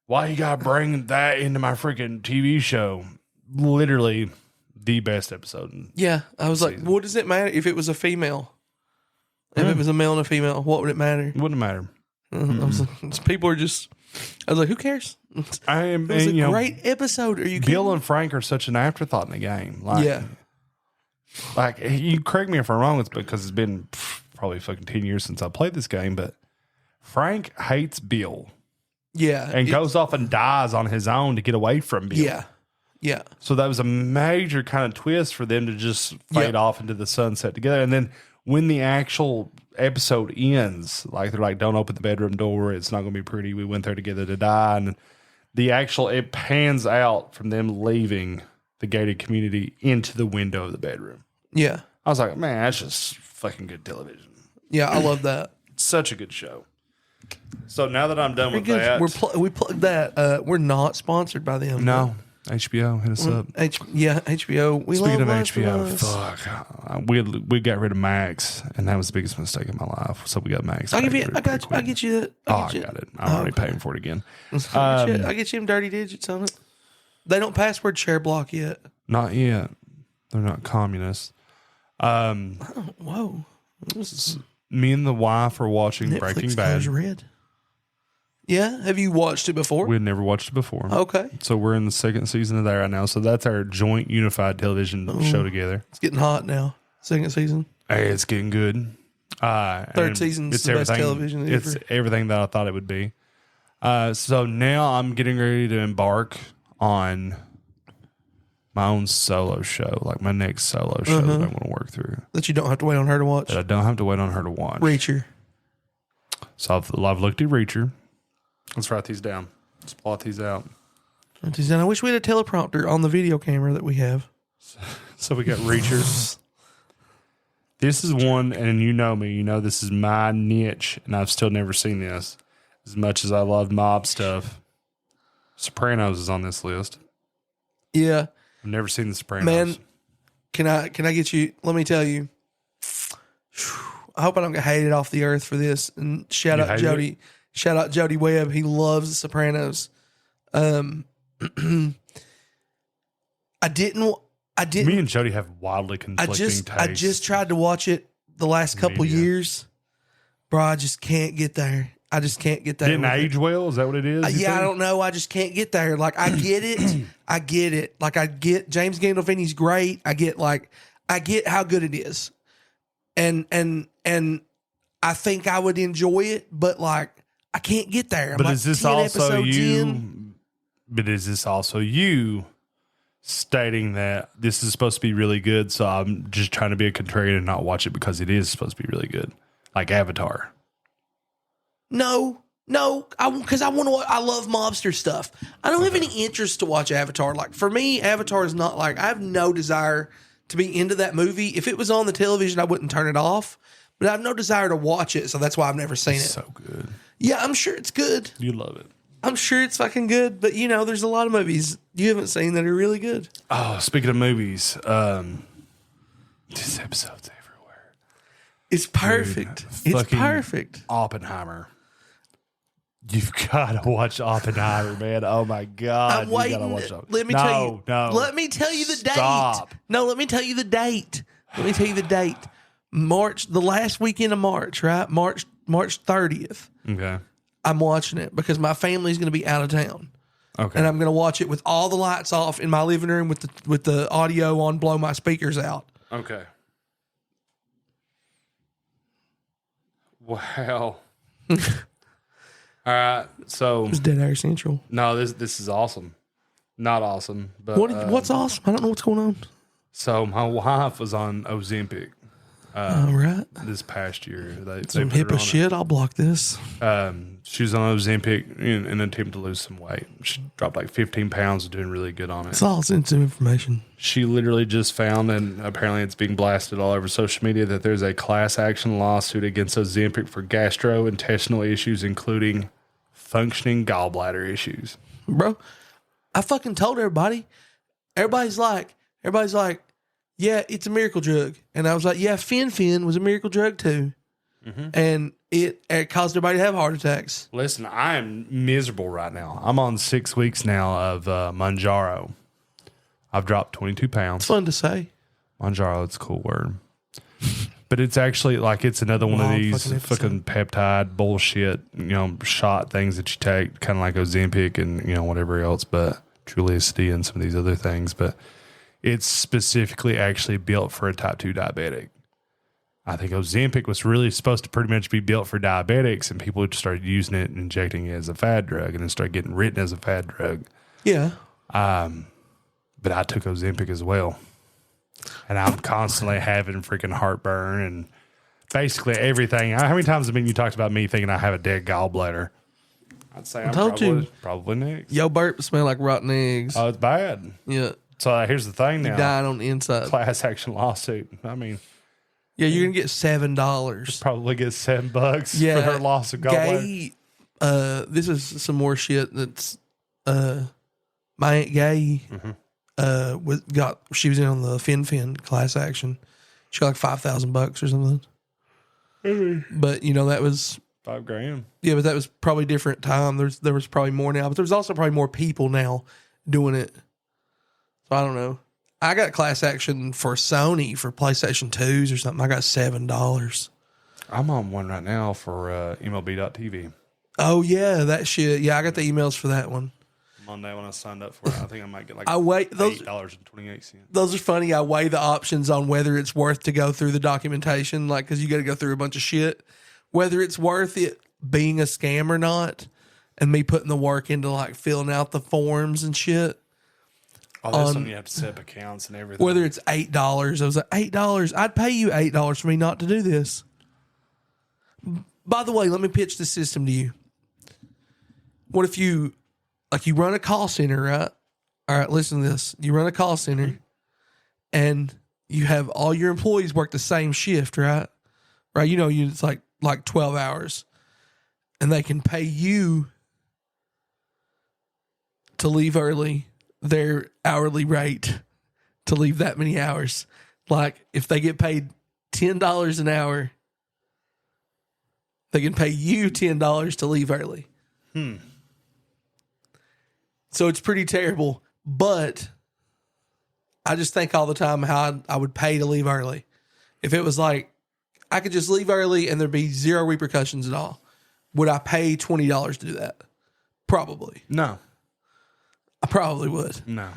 why you gotta bring that into my freaking TV show? Literally the best episode. Yeah. I was like, what does it matter if it was a female? If it was a male and a female, what would it matter? It wouldn't matter. I was like, people are just, I was like, who cares? It was a great episode. Are you kidding? Bill and Frank are such an afterthought in the game. Like, yeah. Like, you correct me if I'm wrong, it's because it's been probably fucking 10 years since I played this game, but Frank hates Bill. Yeah. And goes off and dies on his own to get away from Bill. Yeah. Yeah. So that was a major kind of twist for them to just fade off into the sunset together. And then when the actual episode ends, like they're like, don't open the bedroom door. It's not going to be pretty. We went there together to die. And it pans out from them leaving the gated community into the window of the bedroom. Yeah. I was like, man, that's just fucking good television. Yeah, I love that. Such a good show. So now that I'm done with that. We plugged that. We're not sponsored by them. No. HBO, hit us up. HBO. Speaking of HBO, fuck, we got rid of Max, and that was the biggest mistake in my life. So we got Max. I get you that. I got it. I'm already paying for it again. I get you them dirty digits on it. They don't password share block yet. Not yet. They're not communists. Whoa. Me and the wife are watching Netflix Breaking Bad. Red. Yeah, have you watched it before? We had never watched it before. Okay. So we're in the second season of that right now. So that's our joint unified television show together. It's getting hot now. Second season. Hey, it's getting good. Third season's the best television ever. It's everything that I thought it would be. So now I'm getting ready to embark on my own solo show, like my next solo show that I want to work through. That you don't have to wait on her to watch. That I don't have to wait on her to watch. Reacher. So I've looked at Reacher. Let's write these down. Let's plot these out. I wish we had a teleprompter on the video camera that we have. So we got Reacher. This is one, and you know me. You know this is my niche, and I've still never seen this. As much as I love mob stuff, Sopranos is on this list. Yeah. I've never seen The Sopranos. Man, can I get you? Let me tell you. I hope I don't get hated off the earth for this. And shout out Jody. Shout out Jody Webb. He loves The Sopranos. I didn't. Me and Jody have wildly conflicting tastes. I just tried to watch it the last couple years, bro. I just can't get there. I just can't get there. Didn't age well? Is that what it is? Yeah, I don't know. I just can't get there. Like, I get it. I get it. Like, I get James Gandolfini's great. I get how good it is. And I think I would enjoy it, but like, I can't get there. But is this also you? But is this also you stating that this is supposed to be really good? So I'm just trying to be a contrarian and not watch it because it is supposed to be really good, like Avatar. No, because I want to. I love mobster stuff. I don't have any interest to watch Avatar. Like, for me, Avatar is not like, I have no desire to be into that movie. If it was on the television, I wouldn't turn it off. But I have no desire to watch it, so that's why I've never seen it. So good. Yeah, I'm sure it's good. You love it. I'm sure it's fucking good, but you know, there's a lot of movies you haven't seen that are really good. Oh, speaking of movies, this episode's everywhere. It's perfect. Dude, it's perfect. Oppenheimer. You've got to watch Oppenheimer, man. Oh my God. I'm waiting. Let me tell you the date. No, let me tell you the date. March, the last weekend of March, right? March 30th. Okay. I'm watching it because my family's going to be out of town. Okay. And I'm going to watch it with all the lights off in my living room with the audio on, blow my speakers out. Okay. Wow. All right. So it was Dead Air Central. No, this is awesome. Not awesome, but what's awesome? I don't know what's going on. So my wife was on Ozempic. All right. This past year, some HIPAA shit. I'll block this. She was on Ozempic in an attempt to lose some weight. She dropped like 15 pounds, doing really good on it. It's all sensitive information. She literally just found, and apparently it's being blasted all over social media, that there's a class action lawsuit against Ozempic for gastrointestinal issues, including functioning gallbladder issues. Bro, I fucking told everybody. Everybody's like, yeah, it's a miracle drug. And I was like, yeah, fen was a miracle drug too. Mm-hmm. And it caused everybody to have heart attacks. Listen, I am miserable right now. I'm on 6 weeks now of Manjaro. I've dropped 22 pounds. It's fun to say. Manjaro, it's a cool word. But it's actually like it's another one of these fucking peptide bullshit, shot things that you take, kind of like Ozempic and, whatever else, but Trulicity and some of these other things. But it's specifically actually built for a type 2 diabetic. I think Ozempic was really supposed to pretty much be built for diabetics, and people just started using it and injecting it as a fad drug, and it started getting written as a fad drug. Yeah. But I took Ozempic as well. And I'm constantly having freaking heartburn and basically everything. How many times have you talked about me thinking I have a dead gallbladder? I'd say I'm probably next. Yo, burp smell like rotten eggs. Oh, it's bad. Yeah. So here's the thing now. You died on the inside. Class action lawsuit. I mean... Yeah, you're going to get $7. Probably get $7 for her loss of gallbladder. This is some more shit that's... my Aunt Gay she was in on the fen class action. She got like $5,000 or something. Mm-hmm. But, that was... $5,000. Yeah, but that was probably different time. There was probably more now. But there's also probably more people now doing it. So I don't know. I got class action for Sony for PlayStation 2s or something. I got $7. I'm on one right now for MLB.TV. Oh, yeah, that shit. Yeah, I got the emails for that one. Monday when I signed up for it, I think I might get like $8.28. Those are funny. I weigh the options on whether it's worth to go through the documentation, like, because you got to go through a bunch of shit. Whether it's worth it being a scam or not, and me putting the work into, like, filling out the forms and shit. Oh, this one you have to set up accounts and everything. Whether it's $8, I was like, $8. I'd pay you $8 for me not to do this. By the way, let me pitch the system to you. What if you run a call center, right? All right, listen to this. You run a call center, and you have all your employees work the same shift, right? Right? It's like 12 hours, and they can pay you to leave early. Their hourly rate to leave that many hours. Like, if they get paid $10 an hour, they can pay you $10 to leave early. So it's pretty terrible. But I just think all the time how I would pay to leave early. If it was like, I could just leave early and there'd be zero repercussions at all. Would I pay $20 to do that? Probably. No. I probably would. No.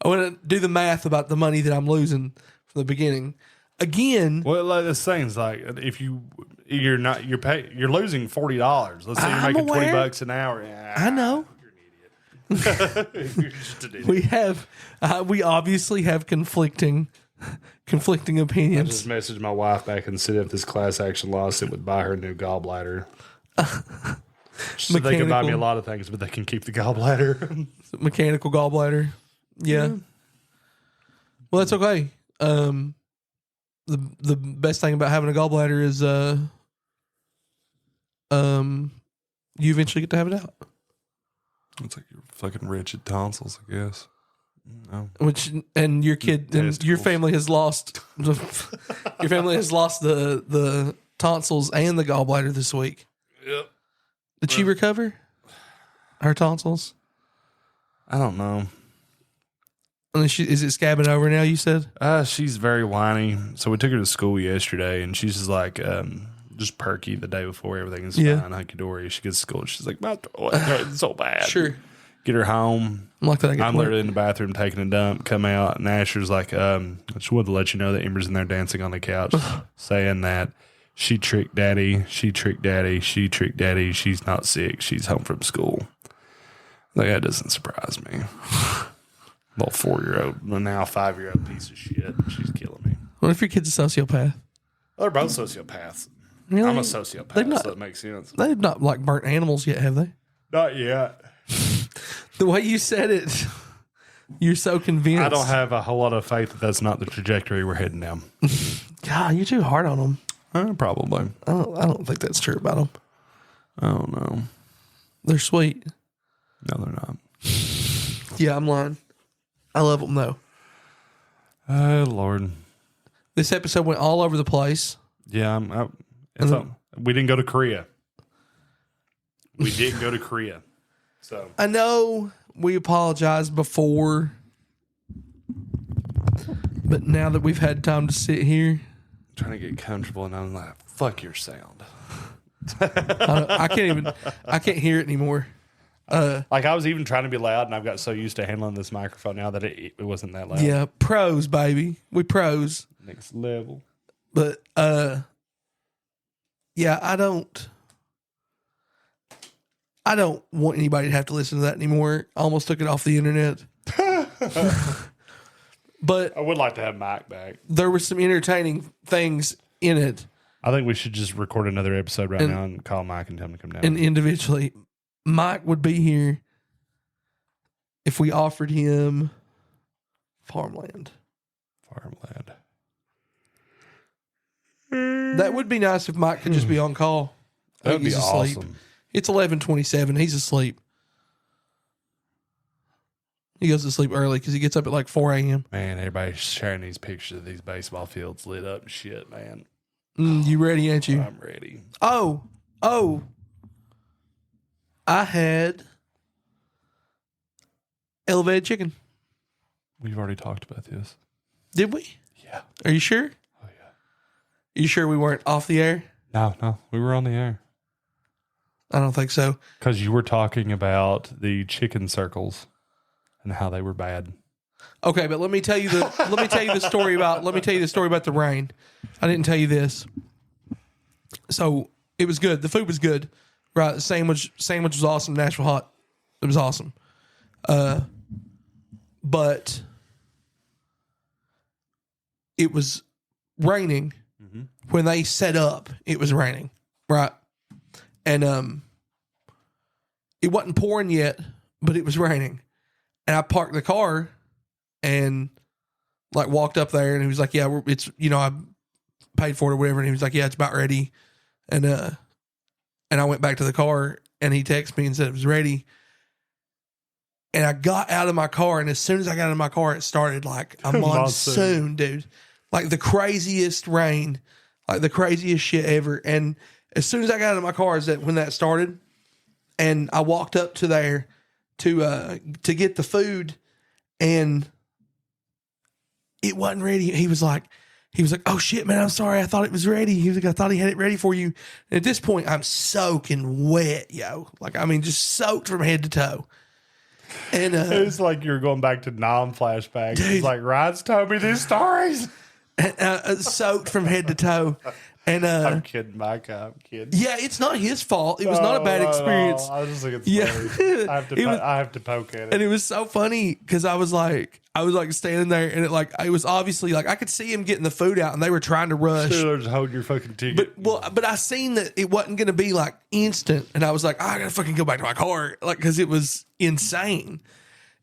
I want to do the math about the money that I'm losing from the beginning. Again. Well, like this thing's like, if you're losing $40. Let's say you're making $20 an hour. Yeah, I know. You're an idiot. You're just an idiot. We obviously have conflicting opinions. I just messaged my wife back and said if this class action lawsuit would buy her a new gallbladder. So they can buy me a lot of things, but they can keep the gallbladder. Mechanical gallbladder. Yeah. Well, that's okay. The best thing about having a gallbladder is you eventually get to have it out. It's like you're fucking wretched tonsils, I guess. No. And your kid and your family has lost the tonsils and the gallbladder this week. Yep. Did she recover her tonsils? I don't know. And is it scabbing over now, you said? She's very whiny. So we took her to school yesterday, and she's just like, just perky the day before. Everything is fine, hunky-dory. She gets to school. She's like, my throat hurts so bad. Sure. Get her home. I'm literally in the bathroom taking a dump, come out, and Asher's like, I just wanted to let you know that Amber's in there dancing on the couch, saying that she tricked daddy, she tricked daddy, she tricked daddy, she's not sick, she's home from school. Like, that doesn't surprise me. Little 4-year-old, now 5-year-old piece of shit. She's killing me. What if your kid's a sociopath? They're both sociopaths. Really? I'm a sociopath, so that makes sense. They've not burnt animals yet, have they? Not yet. The way you said it, you're so convinced. I don't have a whole lot of faith that that's not the trajectory we're heading down. God, you're too hard on them. Probably. I don't think that's true about them. I don't know. They're sweet. No, they're not. Yeah, I'm lying. I love them though. Oh, Lord. This episode went all over the place. Yeah, we didn't go to Korea. We didn't go to Korea. So I know we apologized before, but now that we've had time to sit here, I'm trying to get comfortable, and I'm like, fuck your sound. I can't hear it anymore. Like I was even trying to be loud, and I've got so used to handling this microphone now that it wasn't that loud. Yeah, pros, baby. We pros. Next level. But yeah, I don't want anybody to have to listen to that anymore. I almost took it off the internet. But I would like to have Mike back. There were some entertaining things in it. I think we should just record another episode now and call Mike and tell him to come down. And individually, Mike would be here if we offered him farmland. That would be nice if Mike could just be on call. That would be asleep. awesome. It's 11:27. He's asleep. He goes to sleep early because he gets up at like 4 a.m. Man, everybody's sharing these pictures of these baseball fields lit up and shit, man. You ready, ain't you? I'm ready. Oh. I had elevated chicken. We've already talked about this. Did we? Yeah. Are you sure? Oh, yeah. You sure we weren't off the air? No. We were on the air. I don't think so. Because you were talking about the chicken circles and how they were bad. Okay, but let me tell you the story about the rain. I didn't tell you this. So it was good. The food was good. Right. The sandwich was awesome. Nashville hot. It was awesome. But it was raining when they set up. It was raining. Right. And it wasn't pouring yet, but it was raining. And I parked the car and like walked up there, and he was like, "Yeah, I paid for it or whatever." And he was like, "Yeah, it's about ready." And I went back to the car, and he texted me and said it was ready. And I got out of my car, and as soon as I got out of my car, it started like a monsoon, dude, like the craziest rain, like the craziest shit ever. And as soon as I got out of my car, is that when that started, and I walked up to there to get the food, and it wasn't ready. He was like, "Oh shit, man, I'm sorry. I thought it was ready." He was like, "I thought he had it ready for you." And at this point, I'm soaking wet, yo. Like, I mean, just soaked from head to toe. And it's like you're going back to flashbacks. It's like Ryan's told me these stories. Soaked from head to toe. And I'm kidding, Mike. I'm kidding. Yeah, it's not his fault. It was not a bad experience. I was just like, it's funny. I have to poke at it. And it was so funny because I was like standing there, and it was obviously like I could see him getting the food out, and they were trying to rush. Sure, just hold your fucking ticket. But I seen that it wasn't going to be like instant, and I was like, I gotta fucking go back to my car, like, because it was insane.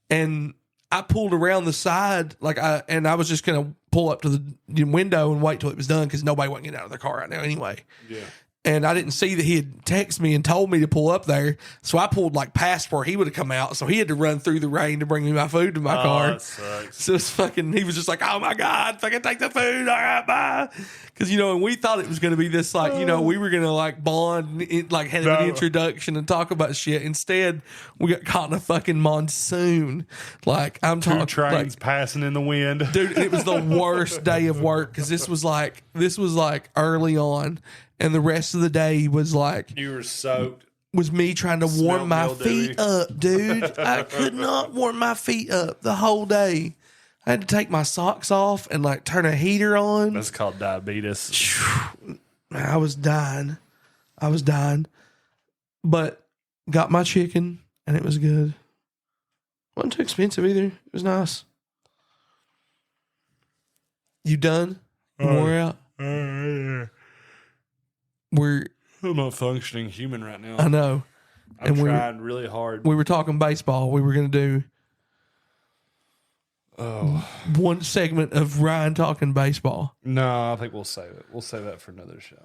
And I pulled around the side, I was just gonna pull up to the window and wait till it was done because nobody wasn't getting out of their car right now anyway. Yeah. And I didn't see that he had texted me and told me to pull up there. So I pulled like past where he would have come out. So he had to run through the rain to bring me my food to my car. That sucks. So it's he was just like, "Oh my God, fucking take the food. All right, bye." Because, and we thought it was going to be this, we were going to like bond, have an introduction and talk about shit. Instead, we got caught in a fucking monsoon. Like, I'm talking. 2 trains passing in the wind. Dude, it was the worst day of work because this was early on. And the rest of the day was like... You were soaked. Was me trying to warm my feet up, dude. I could not warm my feet up the whole day. I had to take my socks off and like turn a heater on. That's called diabetes. I was dying. But got my chicken and it was good. Wasn't too expensive either. It was nice. You done? You wore out? I'm not functioning human right now. I know. I'm trying really hard. We were talking baseball. We were going to do one segment of Ryan talking baseball. No, I think we'll save it. We'll save that for another show.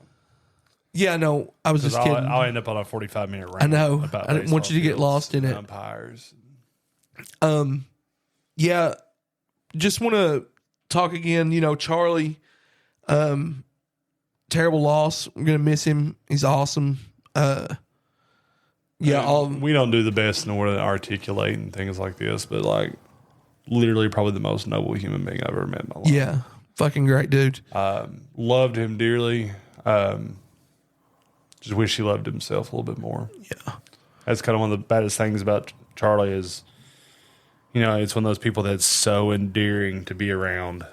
Yeah, no, I was just kidding. I'll end up on a 45-minute rant. I know. I didn't want you to get lost in it. Umpires. Yeah, just want to talk again. Charlie, terrible loss. I'm gonna miss him. He's awesome. We don't do the best in order to articulate and things like this, but like literally probably the most noble human being I've ever met in my life. Yeah, fucking great dude. Loved him dearly. Just wish he loved himself a little bit more. Yeah, that's kind of one of the baddest things about Charlie is, it's one of those people that's so endearing to be around,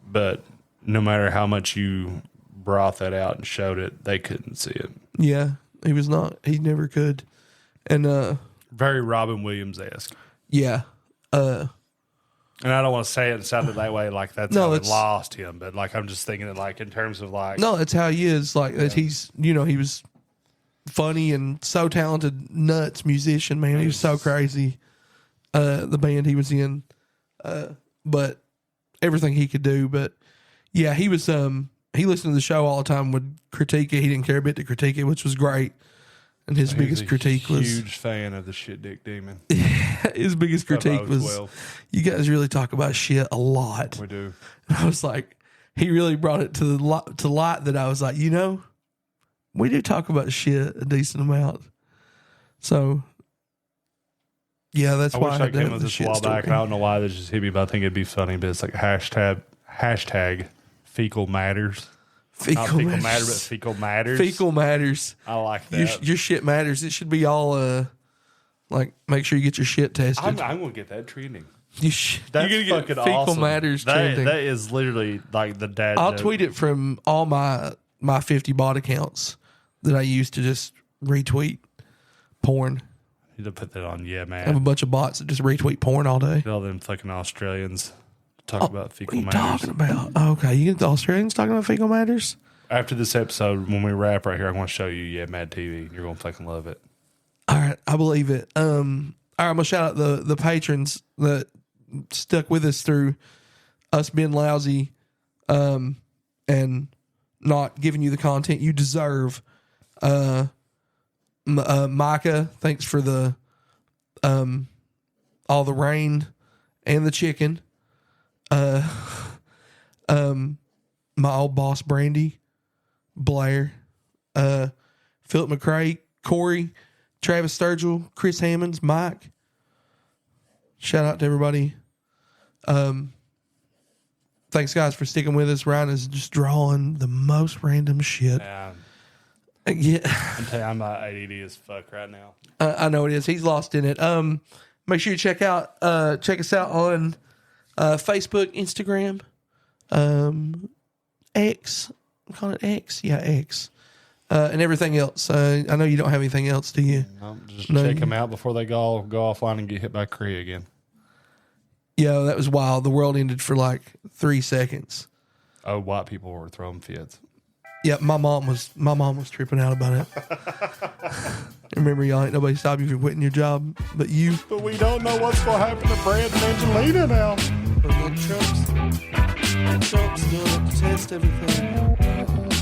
but no matter how much you brought that out and showed it, they couldn't see it. Yeah, he was not. He never could. And very Robin Williams-esque. Yeah. And I don't want to say it sounded that way, like that's how it lost him, but like I'm just thinking that like in terms of like no, that's how he is. Like that he's he was funny and so talented, nuts musician, man. He was so crazy. The band he was in, but everything he could do. But yeah, he was he listened to the show all the time, would critique it. He didn't care a bit to critique it, which was great. And his biggest critique was huge fan of the shit dick demon. His biggest critique was, you guys really talk about shit a lot. We do. And I was like, he really brought it to light that I was like, we do talk about shit a decent amount. So yeah, that's why I came with this a while back. I don't know why this just hit me, but I think it'd be funny. But it's like hashtag fecal matters. Not fecal matter, but fecal matters. Fecal matters. I like that. Your shit matters. It should be all like make sure you get your shit tested. I'm gonna get that trending. That's you're gonna get fucking fecal awesome. Matters trending. That is literally like the dad. I'll joke. tweet it from all my 50 bot accounts that I use to just retweet porn. You need to put that on. Yeah, man. I have a bunch of bots that just retweet porn all day. All them fucking Australians talk about fecal what are you matters. talking about? Okay, you get the Australians talking about fecal matters? After this episode, when we wrap right here, I'm going to show you Mad TV. You're going to fucking love it. All right, I believe it. All right, I'm going to shout out the patrons that stuck with us through us being lousy and not giving you the content you deserve. Micah, thanks for the all the rain and the chicken. My old boss Brandy, Blair, Philip McCray, Corey, Travis Sturgill, Chris Hammonds, Mike. Shout out to everybody. Thanks guys for sticking with us. Ryan is just drawing the most random shit. Yeah. I'm telling you, I'm ADD as fuck right now. I know it is. He's lost in it. Make sure you check us out on Facebook, Instagram, X. I'm calling it X. Yeah, X. And everything else. I know you don't have anything else, do you? No, just check them out before they go offline and get hit by Korea again. Yeah, that was wild. The world ended for like 3 seconds. Oh, white people were throwing fits. Yeah, my mom was tripping out about it. Remember, y'all, ain't nobody stop you from quitting your job, but you. But we don't know what's going to happen to Brad and Angelina now. Trump's doing it to test everything.